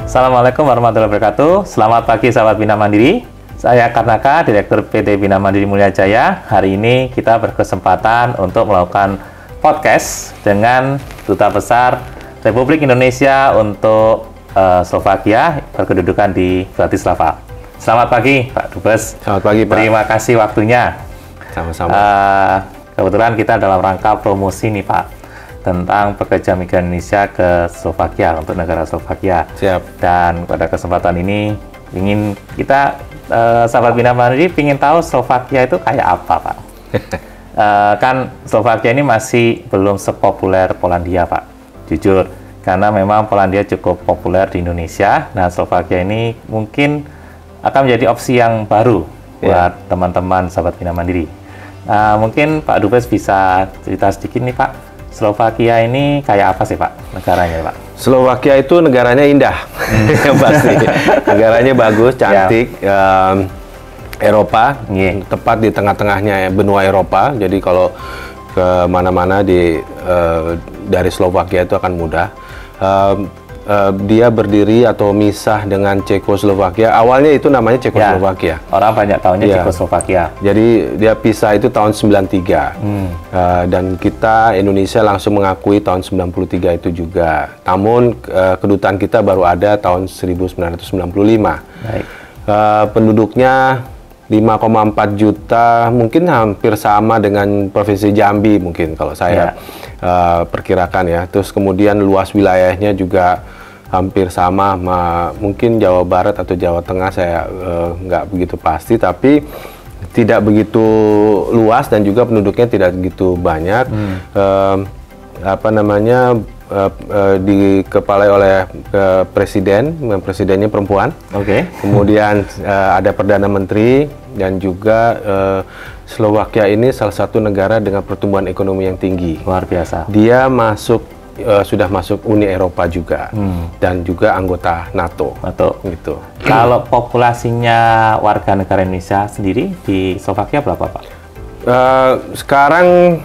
Assalamualaikum warahmatullahi wabarakatuh. Selamat pagi sahabat Bina Mandiri. Saya Karnaka, Direktur PT Bina Mandiri Mulia Jaya. Hari ini kita berkesempatan untuk melakukan podcast dengan Duta Besar Republik Indonesia untuk Slovakia berkedudukan di Bratislava. Selamat pagi Pak Dubes. Selamat pagi Pak. Terima kasih waktunya. Sama-sama. Kebetulan kita dalam rangka promosi nih Pak, tentang pekerja migran Indonesia ke Slovakia, untuk negara Slovakia. Siap. Dan pada kesempatan ini ingin kita sahabat Bina Mandiri ingin tahu Slovakia itu kayak apa Pak? Kan Slovakia ini masih belum sepopuler Polandia Pak, jujur, karena memang Polandia cukup populer di Indonesia. Nah, Slovakia ini mungkin akan menjadi opsi yang baru buat teman-teman sahabat Bina Mandiri. Mungkin Pak Dubes bisa cerita sedikit nih Pak, Slovakia ini kayak apa sih Pak negaranya Pak? Slovakia itu negaranya indah, yang pasti. Negaranya bagus, cantik, Eropa, tepat di tengah-tengahnya benua Eropa. Jadi kalau ke mana-mana dari Slovakia itu akan mudah. Dia berdiri atau misah dengan Cekoslovakia. Awalnya itu namanya Cekoslovakia. Ya, orang banyak tahunya Cekoslovakia. Jadi dia pisah itu tahun 93. Dan kita Indonesia langsung mengakui tahun 93 itu juga. Namun kedutaan kita baru ada tahun 1995. Baik. Penduduknya 5,4 juta, mungkin hampir sama dengan Provinsi Jambi mungkin kalau saya perkirakan ya. Terus kemudian luas wilayahnya juga hampir sama, mungkin Jawa Barat atau Jawa Tengah saya nggak begitu pasti, tapi tidak begitu luas dan juga penduduknya tidak begitu banyak. Dikepalai oleh presidennya perempuan. Kemudian ada perdana menteri, dan juga Slovakia ini salah satu negara dengan pertumbuhan ekonomi yang tinggi. Luar biasa. Dia sudah masuk Uni Eropa juga, dan juga anggota NATO. Gitu. Kalau populasinya warga negara Indonesia sendiri di Slovakia berapa Pak? Sekarang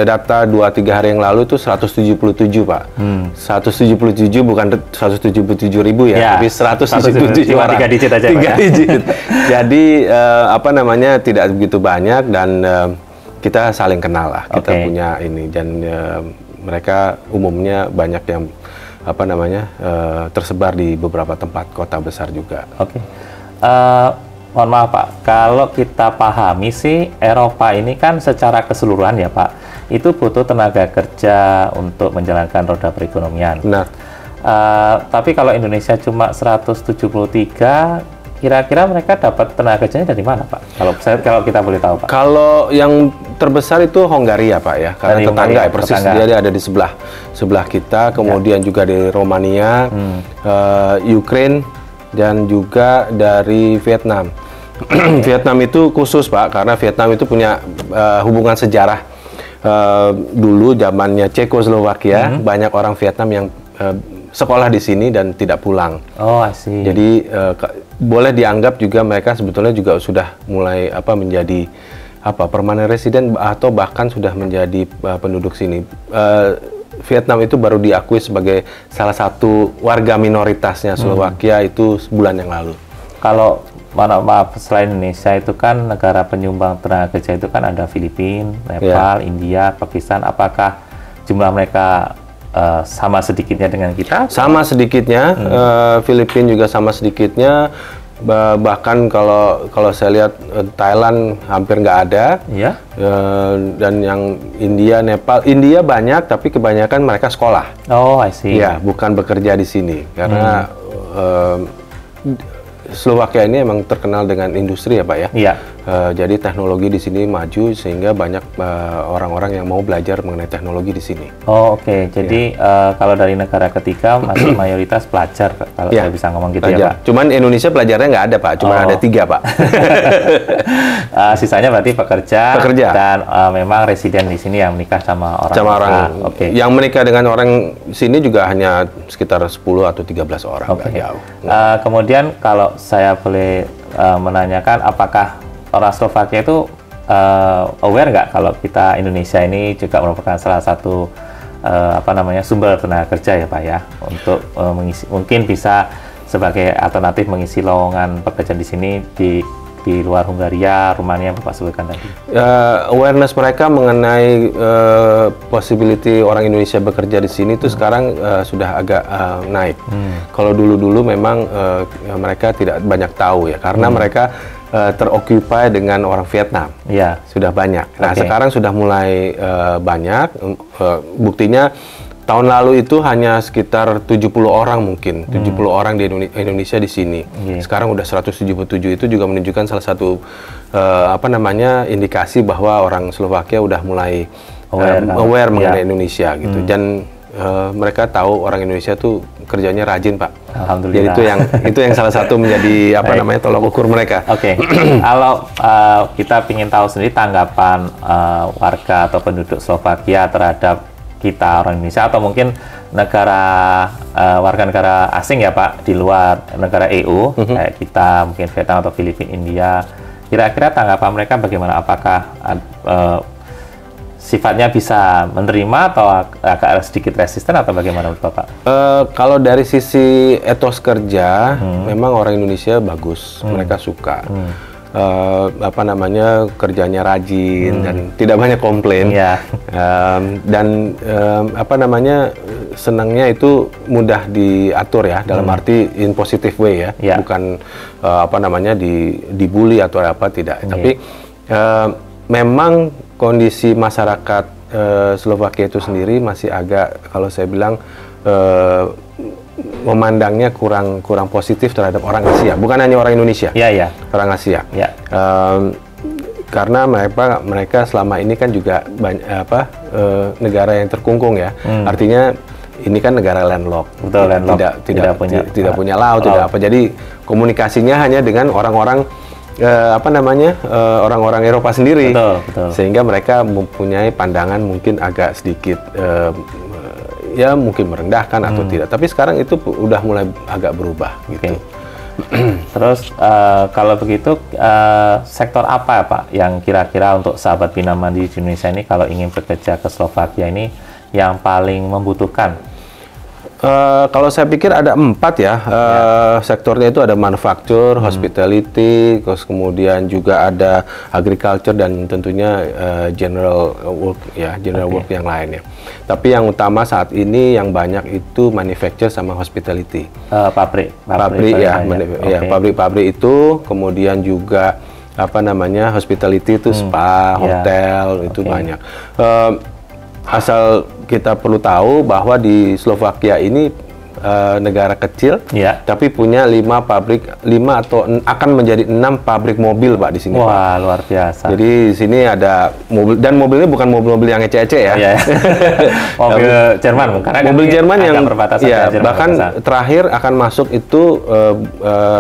data 2-3 hari yang lalu itu 177 Pak. 177 bukan 177.000 ya, tapi 177 orang. 3 digit aja Pak. 3 digit. Jadi tidak begitu banyak, dan kita saling kenal lah. Kita punya ini, dan mereka umumnya banyak yang tersebar di beberapa tempat kota besar juga. Mohon maaf Pak, kalau kita pahami sih Eropa ini kan secara keseluruhan ya Pak, itu butuh tenaga kerja untuk menjalankan roda perekonomian. Benar. Tapi kalau Indonesia cuma 173, kira-kira mereka dapat tenaga kerjanya dari mana Pak? Kalau kita boleh tahu Pak. Kalau yang terbesar itu Hongaria Pak ya, karena tetangga ya, persis dia ada di sebelah kita, kemudian juga di Romania, Ukraine, dan juga dari Vietnam. Vietnam itu khusus Pak, karena Vietnam itu punya hubungan sejarah. Dulu zamannya Cekoslovakia, banyak orang Vietnam yang sekolah di sini dan tidak pulang. I see. Jadi boleh dianggap juga mereka sebetulnya juga sudah mulai menjadi permanent resident, atau bahkan sudah menjadi penduduk sini. Vietnam itu baru diakui sebagai salah satu warga minoritasnya Slovakia itu sebulan yang lalu. Kalau maaf, selain Indonesia itu kan negara penyumbang tenaga kerja itu kan ada Filipina, Nepal, India, Pakistan. Apakah jumlah mereka sama sedikitnya dengan kita? Sama sedikitnya. Filipina juga sama sedikitnya. Bahkan kalau saya lihat Thailand hampir nggak ada. Dan yang India, Nepal, India banyak, tapi kebanyakan mereka sekolah. I see. Ya, bukan bekerja di sini, karena Slovakia ini emang terkenal dengan industri ya Pak ya. Jadi teknologi di sini maju, sehingga banyak orang-orang yang mau belajar mengenai teknologi di sini. Jadi kalau dari negara ketiga masih mayoritas pelajar, kalau saya bisa ngomong gitu ya Pak. Cuman Indonesia pelajarnya nggak ada Pak, cuma ada 3 Pak. Sisanya berarti pekerja. Dan memang residen di sini yang menikah sama orang. Yang menikah dengan orang sini juga hanya sekitar 10 atau 13 orang. Jauh. Kemudian kalau saya boleh menanyakan, apakah orang Slovakia itu aware nggak kalau kita Indonesia ini juga merupakan salah satu sumber tenaga kerja ya Pak ya, untuk mengisi, mungkin bisa sebagai alternatif mengisi lowongan pekerjaan di sini di luar Hungaria, Rumania Bapak sebutkan tadi. Awareness mereka mengenai possibility orang Indonesia bekerja di sini itu sekarang sudah agak naik. Kalau dulu-dulu memang mereka tidak banyak tahu ya, karena mereka teroccupy dengan orang Vietnam. Ya. Sudah banyak. Nah, sekarang sudah mulai banyak. Buktinya tahun lalu itu hanya sekitar 70 orang mungkin, 70 orang di Indonesia di sini. Sekarang udah 177, itu juga menunjukkan salah satu indikasi bahwa orang Slovakia udah mulai aware mengenai Indonesia gitu. Dan mereka tahu orang Indonesia tuh kerjanya rajin, Pak. Alhamdulillah. Jadi itu yang salah satu menjadi tolak ukur mereka. Oke. Kalau kita ingin tahu sendiri tanggapan warga atau penduduk Slovakia terhadap kita orang Indonesia, atau mungkin warga negara asing ya Pak, di luar negara EU, kayak kita, mungkin Vietnam atau Filipina, India, kira-kira tanggapan mereka bagaimana? Apakah sifatnya bisa menerima atau agak sedikit resisten atau bagaimana menurut Bapak? Kalau dari sisi etos kerja, memang orang Indonesia bagus, mereka suka. Kerjanya rajin dan tidak banyak komplain. Senangnya itu mudah diatur ya, dalam arti in positive way ya, bukan dibully atau apa, tidak. Tapi memang kondisi masyarakat Slovakia itu sendiri masih agak, kalau saya bilang, memandangnya kurang positif terhadap orang Asia, bukan hanya orang Indonesia, orang Asia. Karena mereka selama ini kan juga negara yang terkungkung ya, artinya ini kan negara landlocked, tidak punya laut, tidak apa. Jadi komunikasinya hanya dengan orang-orang orang-orang Eropa sendiri, sehingga mereka mempunyai pandangan mungkin agak sedikit mungkin merendahkan atau tidak, tapi sekarang itu udah mulai agak berubah gitu. Terus kalau begitu sektor apa Pak yang kira-kira untuk sahabat Bina Mandiri di Indonesia ini kalau ingin bekerja ke Slovakia ini yang paling membutuhkan? Kalau saya pikir ada 4 ya, sektornya itu ada manufaktur, hospitality, terus kemudian juga ada agriculture dan tentunya general work yang lain ya. Tapi yang utama saat ini yang banyak itu manufacture sama hospitality. Pabrik pabrik itu, kemudian juga hospitality itu spa, hotel itu banyak. Asal kita perlu tahu bahwa di Slovakia ini negara kecil, tapi punya 5 atau akan menjadi 6 pabrik mobil Pak di sini. Wah, luar biasa. Jadi di sini ada mobil, dan mobilnya bukan mobil-mobil yang ecek-ecek ya. Mobil Jerman, karena mobil Jerman yang bahkan terakhir akan masuk itu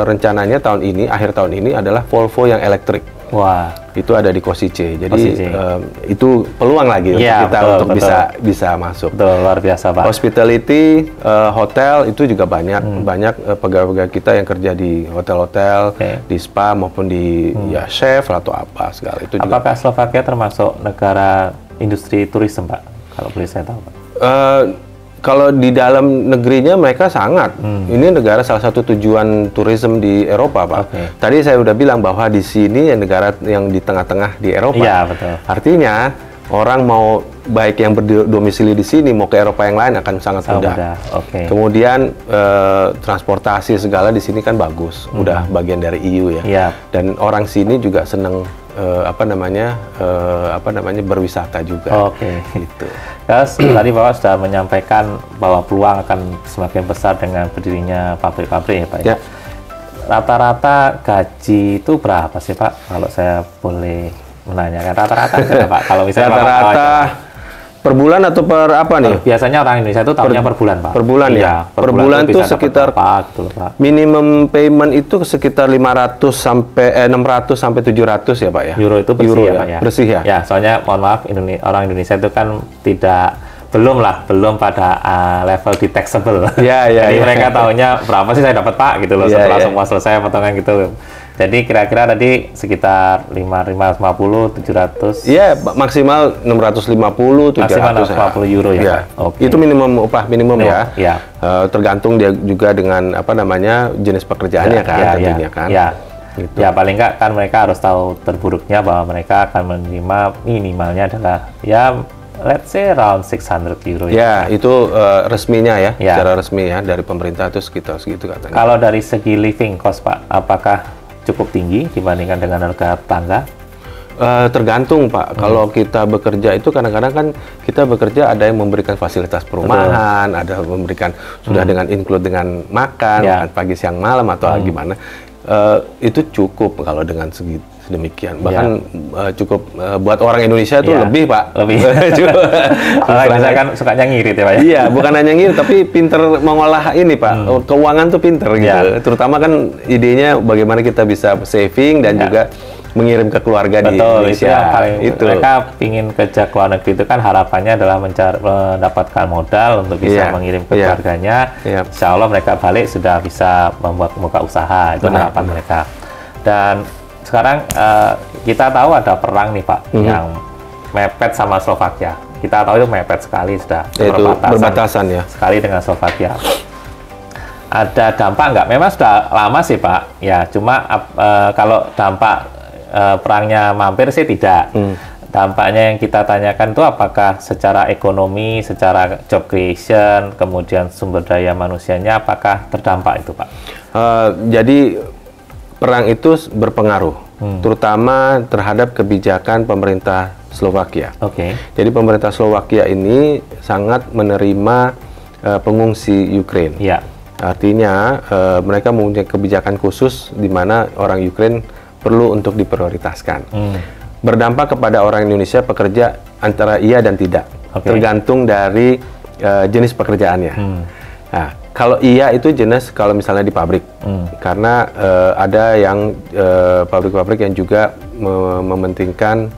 rencananya akhir tahun ini adalah Volvo yang elektrik. Wah, itu ada di Košice. Jadi itu peluang lagi untuk kita untuk bisa masuk. Luar biasa Pak. Hospitality, hotel itu juga banyak pegawai-pegawai kita yang kerja di hotel-hotel, di spa maupun di chef atau apa segala itu. Apakah Slovakia termasuk negara industri turisme Pak? Kalau boleh saya tahu Pak. Kalau di dalam negerinya mereka sangat. Ini negara salah satu tujuan turisme di Eropa, Pak. Tadi saya udah bilang bahwa di sini negara yang di tengah-tengah di Eropa. Iya, betul. Artinya orang mau baik yang berdomisili di sini mau ke Eropa yang lain akan sangat mudah. Kemudian transportasi segala di sini kan bagus. Udah bagian dari EU ya. Dan orang sini juga senang berwisata juga. Gitu. Terus tadi Bapak sudah menyampaikan bahwa peluang akan semakin besar dengan berdirinya pabrik-pabrik ya Pak. Rata-rata gaji itu berapa sih Pak? Kalau saya boleh menanyakan rata-rata Pak. Kalau misalnya rata-rata per bulan atau per apa nih? Biasanya orang Indonesia itu tahunya per bulan Pak. Per bulan ya. Per bulan itu sekitar minimum payment itu sekitar 600 sampai 700 ya Pak ya. Euro itu bersih ya Pak ya. Bersih ya. Ya, soalnya mohon maaf orang Indonesia itu kan belum pada level di taxable. Jadi mereka tahunya berapa sih saya dapat Pak gitu loh, setelah semua selesai potongan gitu. Jadi kira-kira tadi sekitar 550, 700. Iya, maksimal 650, 700. Maksimal 650 euro ya. Ya. Okay. Itu minimum upah minimum ya. Ya. Tergantung dia juga dengan apa namanya jenis pekerjaannya kan tentunya kan. Ya. Gitu. Ya paling nggak kan mereka harus tahu terburuknya bahwa mereka akan menerima minimalnya adalah ya let's say around 600 euro. Ya, itu resminya ya, secara resmi ya dari pemerintah itu sekitar segitu katanya. Kalau dari segi living cost Pak, apakah cukup tinggi dibandingkan dengan harga tangga? Tergantung Pak. Kalau kita bekerja itu kadang-kadang kan kita bekerja ada yang memberikan fasilitas perumahan, ada memberikan sudah dengan include dengan makan pagi siang malam atau gimana. Itu cukup kalau dengan sedemikian. Bahkan cukup buat orang Indonesia itu lebih Pak. Lebih. Orang Indonesia kan sukanya ngirit ya Pak. Iya, bukan hanya ngirit tapi pinter mengolah ini Pak. Keuangan tuh pinter gitu. Terutama kan idenya bagaimana kita bisa saving dan juga mengirim ke keluarga di Indonesia. Itu mereka ingin kerja ke luar negeri itu kan harapannya adalah mendapatkan modal untuk bisa mengirim ke keluarganya. Insya Allah mereka balik sudah bisa membuka usaha, itu harapan mereka. Dan sekarang kita tahu ada perang nih Pak yang mepet sama Slovakia. Kita tahu itu mepet sekali sudah berbatasan ya sekali dengan Slovakia. Ada dampak nggak? Memang sudah lama sih Pak. Ya cuma kalau dampak perangnya mampir sih tidak. Dampaknya yang kita tanyakan itu apakah secara ekonomi, secara job creation, kemudian sumber daya manusianya, apakah terdampak itu Pak? Jadi perang itu berpengaruh, terutama terhadap kebijakan pemerintah Slovakia. Jadi pemerintah Slovakia ini sangat menerima pengungsi Ukraine. Artinya mereka mempunyai kebijakan khusus di mana orang Ukraine perlu untuk diprioritaskan. Berdampak kepada orang Indonesia pekerja antara iya dan tidak, tergantung dari jenis pekerjaannya. Nah, kalau iya itu jenis kalau misalnya di pabrik, karena ada yang pabrik-pabrik yang juga mementingkan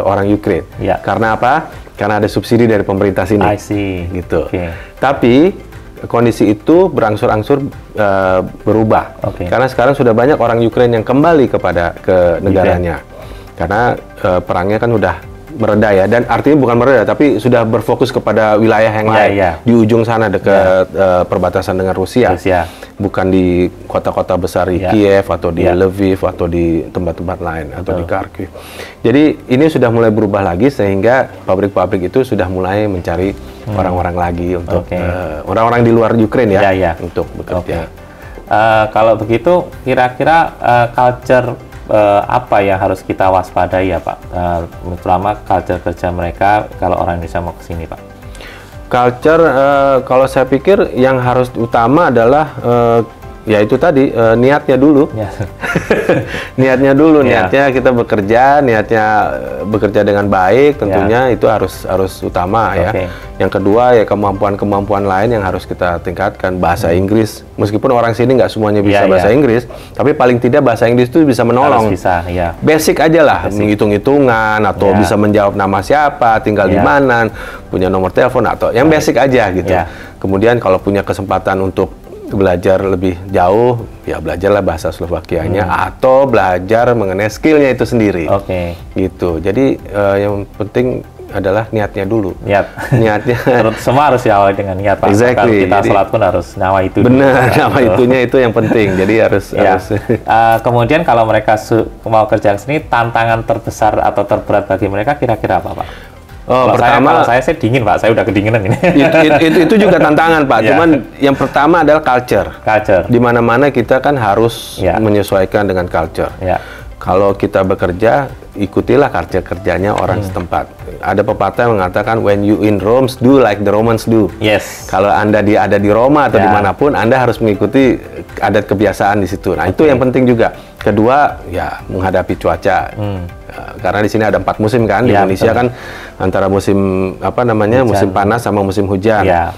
orang Ukraine. Karena apa? Karena ada subsidi dari pemerintah sini. I see. Gitu. Tapi kondisi itu berangsur-angsur berubah. Karena sekarang sudah banyak orang Ukraine yang kembali ke negaranya. Karena perangnya kan udah mereda ya, dan artinya bukan mereda tapi sudah berfokus kepada wilayah yang lain di ujung sana dekat perbatasan dengan Rusia. Bukan di kota-kota besar di Kiev atau di Lviv atau di tempat-tempat lain atau di Kharkiv. Jadi ini sudah mulai berubah lagi sehingga pabrik-pabrik itu sudah mulai mencari orang-orang lagi untuk orang-orang di luar Ukraine untuk bekerja. Kalau begitu kira-kira culture apa yang harus kita waspadai ya Pak, terutama culture kerja mereka kalau orang Indonesia mau ke sini Pak? Culture, kalau saya pikir yang harus utama adalah ya itu tadi niatnya dulu. Niatnya dulu, niatnya kita bekerja, niatnya bekerja dengan baik tentunya itu harus utama ya. Yang kedua ya kemampuan-kemampuan lain yang harus kita tingkatkan. Bahasa Inggris, meskipun orang sini nggak semuanya bisa bahasa Inggris, tapi paling tidak bahasa Inggris itu bisa menolong. Basic aja lah, menghitung-hitungan atau bisa menjawab nama siapa, tinggal di mana, punya nomor telepon atau yang basic aja gitu. Kemudian kalau punya kesempatan untuk belajar lebih jauh, ya belajarlah bahasa Slovakianya atau belajar mengenai skillnya itu sendiri. Gitu. Jadi yang penting adalah niatnya dulu. Niatnya. Semua harus diawali dengan niat Pak. Kalau kita sholat pun harus nawa itu. Benar, nawa itunya itu yang penting. Jadi harus. Kemudian kalau mereka mau kerja ke sini, tantangan terbesar atau terberat bagi mereka kira-kira apa Pak? Kalau saya dingin Pak, saya udah kedinginan ini. Itu juga tantangan Pak. Cuman yang pertama adalah culture. Di mana-mana kita kan harus menyesuaikan dengan culture. Kalau kita bekerja, ikutilah culture kerjanya orang setempat. Ada pepatah yang mengatakan, when you in Rome, do like the Romans do. Kalau Anda ada di Roma atau dimanapun, Anda harus mengikuti adat kebiasaan di situ. Nah, itu yang penting juga. Kedua, ya menghadapi cuaca. Karena di sini ada 4 musim kan, di Indonesia kan antara musim musim panas sama musim hujan. Ya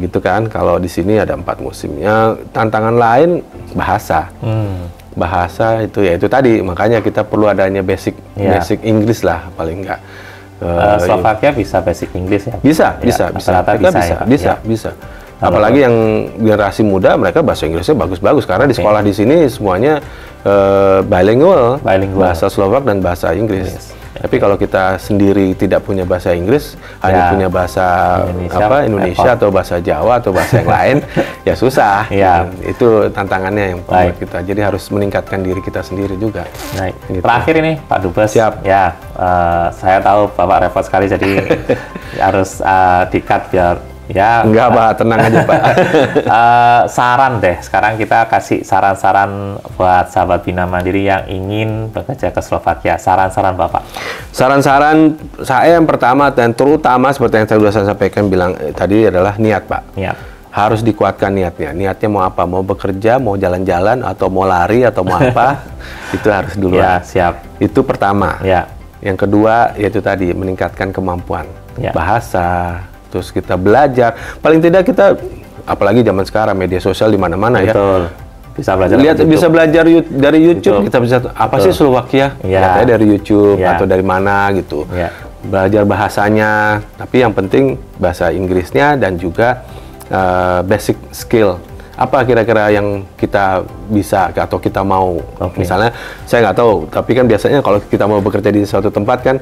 gitu kan. Kalau di sini ada 4 musimnya. Tantangan lain bahasa. Bahasa itu ya itu tadi, makanya kita perlu adanya basic Inggris lah paling enggak. Slovakia bisa basic Inggris ya? Bisa. Apalagi yang generasi muda, mereka bahasa Inggrisnya bagus-bagus karena di sekolah di sini semuanya bilingual, bahasa Slovak dan bahasa Inggris. Tapi kalau kita sendiri tidak punya bahasa Inggris, hanya punya bahasa Indonesia atau bahasa Jawa atau bahasa yang lain, ya susah. Itu tantangannya yang buat kita. Jadi harus meningkatkan diri kita sendiri juga. Gitu. Terakhir ini Pak Dubes, ya saya tahu Bapak repot sekali, jadi harus di-cut biar enggak Pak, tenang aja Pak. Saran deh, sekarang kita kasih saran-saran buat sahabat Bina Mandiri yang ingin bekerja ke Slovakia. Saran-saran Bapak. Saran-saran saya yang pertama dan terutama seperti yang sudah saya sampaikan tadi adalah niat Pak. Niat. Harus dikuatkan niatnya. Niatnya mau apa? Mau bekerja, mau jalan-jalan, atau mau lari, atau mau apa? Itu harus dulu. Siap. Itu pertama. Yang kedua, yaitu tadi meningkatkan kemampuan bahasa. Terus kita belajar, paling tidak kita, apalagi zaman sekarang media sosial di mana-mana ya. Bisa belajar. Bisa belajar dari YouTube. Kita bisa apa sih Slovakia? Katanya dari YouTube atau dari mana gitu. Belajar bahasanya, tapi yang penting bahasa Inggrisnya dan juga basic skill. Apa kira-kira yang kita bisa atau kita mau? Misalnya, saya nggak tahu, tapi kan biasanya kalau kita mau bekerja di suatu tempat kan,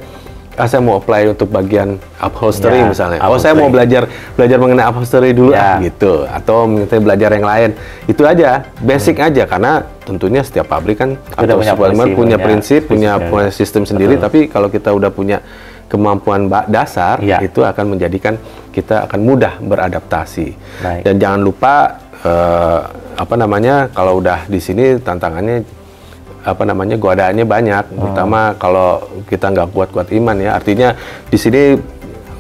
saya mau apply untuk bagian upholstery misalnya. Saya mau belajar mengenai upholstery dulu gitu. Atau misalnya belajar yang lain. Itu aja, basic aja, karena tentunya setiap pabrik kan atau punya prinsip, punya sistem sendiri. Tapi kalau kita udah punya kemampuan dasar, itu akan menjadikan kita akan mudah beradaptasi. Dan jangan lupa kalau udah di sini tantangannya godaannya banyak, terutama kalau kita nggak kuat iman ya. Artinya di sini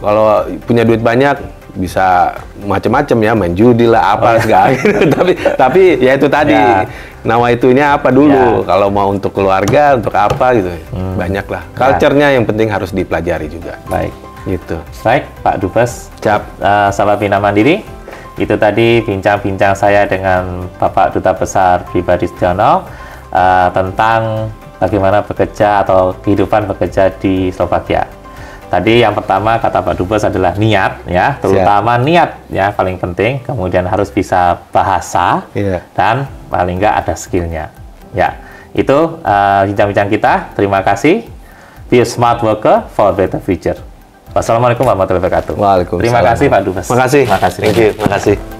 kalau punya duit banyak bisa macam-macam ya, main judi lah segala gitu. tapi ya itu tadi nawaitunya apa dulu, kalau mau untuk keluarga, untuk apa gitu. Banyak lah. Culture-nya yang penting harus dipelajari juga. Gitu. Baik, Pak Dubes. Sahabat Bina Mandiri, itu tadi bincang-bincang saya dengan Bapak Duta Besar Pribadi Sudiono tentang bagaimana bekerja atau kehidupan bekerja di Slovakia. Tadi yang pertama kata Pak Dubes adalah niat ya, terutama niat ya paling penting. Kemudian harus bisa bahasa dan paling nggak ada skillnya. Ya, itu bincang-bincang kita. Terima kasih. Be a smart worker for a better future. Wassalamualaikum warahmatullahi wabarakatuh. Waalaikumsalam. Terima kasih Pak Dubes. Terima kasih. Thank you. Terima kasih.